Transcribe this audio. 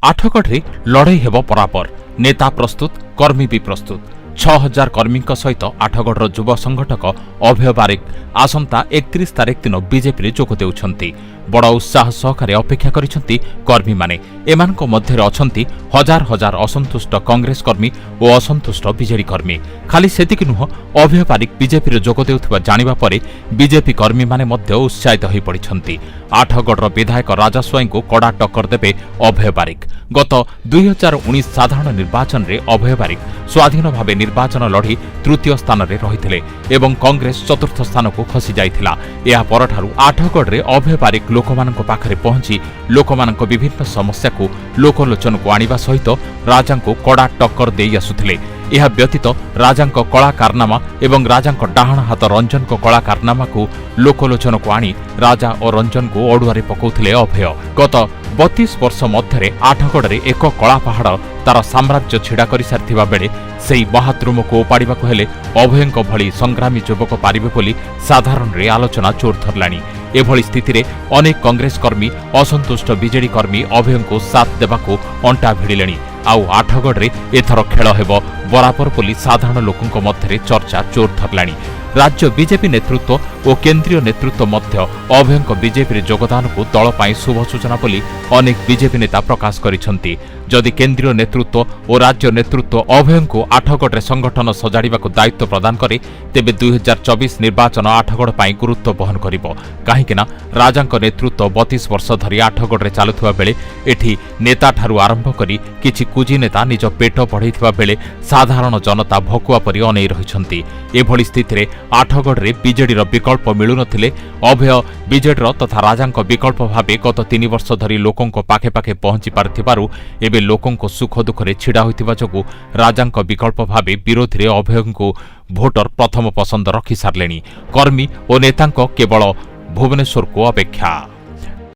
आठगढ़ लड़ई हेब बराबर नेता प्रस्तुत कर्मी भी प्रस्तुत 6000 कर्मी सहित आठगढ़ युव संगठक अभय बारिक आसंता 31 तारिख दिन बीजेपी जोग देउछंती। बड़ उत्साह सहकारे अपेक्षा करिसेंती कर्मी माने। एमानक मध्यरे अछंती हजार हजार असंतुष्ट कांग्रेस कर्मी और असंतुष्ट बीजेडी कर्मी। खाली सेतिक नुह, अभय बारिक बीजेपी जोग देउथिबा जानिबा परे बीजेपी कर्मी माने मध्य उत्साहित होई पड़िछंती। आठगढ़ विधायक राजा स्वाई को कड़ा टक्कर देबे अभय बारिक। गत 2019 साधारण निर्वाचन रे अभय बारिक स्वाधीन भावे निर्वाचन लढ़ी तृतीय स्थान रे रहिथिले एवं कांग्रेस चतुर्थ स्थान को खसी जाइथिला। या परठारु आठगढ़ रे अभय बारिक लोकमानक पाखरे पहुंची लोकमानक विभिन्न समस्या को लोकलोचन को आनिबा सहित राजांको कड़ा टक्कर देई आसुथिले। यह व्यतीत राजांको कला कारनामा एवं राजांको डाहाण हाथ रंजन को कला कारनामा को लोकलोचन को आनी राजा और रंजन को अड़ुआरे पकाउथिले अभय। गत 32 वर्ष मध्य आठगढ़ रे एक कला पहाड़ तार साम्राज्य छिड़ा कर सारिथिबा बेले सेही बाथरूम को उपाड़िबाकु हेले अभयंक भली संग्रामी युवक पारिबे बोली साधारण रे आलोचना जोर धरलानी। एभली स्थिति रे अनेक कांग्रेस कर्मी असंतुष्ट बीजेडी कर्मी अभयंको साथ देबाकु अंटा भिड़िलेनी। आउ आठगढ़ रे एथर खेल हेब बराबर बोली साधारण लोकंक मध्यरे चर्चा जोर धरलानी। राज्य बीजेपी नेतृत्व और केंद्रीय नेतृत्व मध्य अभयंक बीजेपी योगदान को दल पाई शुभ सूचना बोली अनेक बीजेपी नेता प्रकाश करिसेंती। जदि केंद्रीय नेतृत्व और राज्य नेतृत्व अभयंको आठगढ़ संगठन सजाड़िबा को दायित्व प्रदान करे तेबे 2024 निर्वाचन आठगढ़ पाई गुरुत्व बहन करिबो। काहेकिना राजांक नेतृत्व 32 वर्ष धरी आठगढ़ चलुवा बेले एठी नेता ठारू आरंभ करी किछि कुजी नेता निज पेट बढ़ाइथिबा बेले साधारण जनता भकुआ परि अनै रहिछंती। एभली स्थिति रे आठगढ़ रे बीजेडीर विकल्प मिलु नथिले अभय बीजेडीर तथा राजांक विकल्प भाबे गत 3 वर्ष धरी लोकंक पाखे पाखे पहुंची पारथिबारु एबे लोकंक सुख दुखरे छिड़ा होइतिबा जोगु राजांक विकल्प भाबे विरोधी रे अभयंको भोटर प्रथम पसंद रखि सारलेनी। कर्मी और नेतांक केवल भुवनेश्वर को अपेक्षा।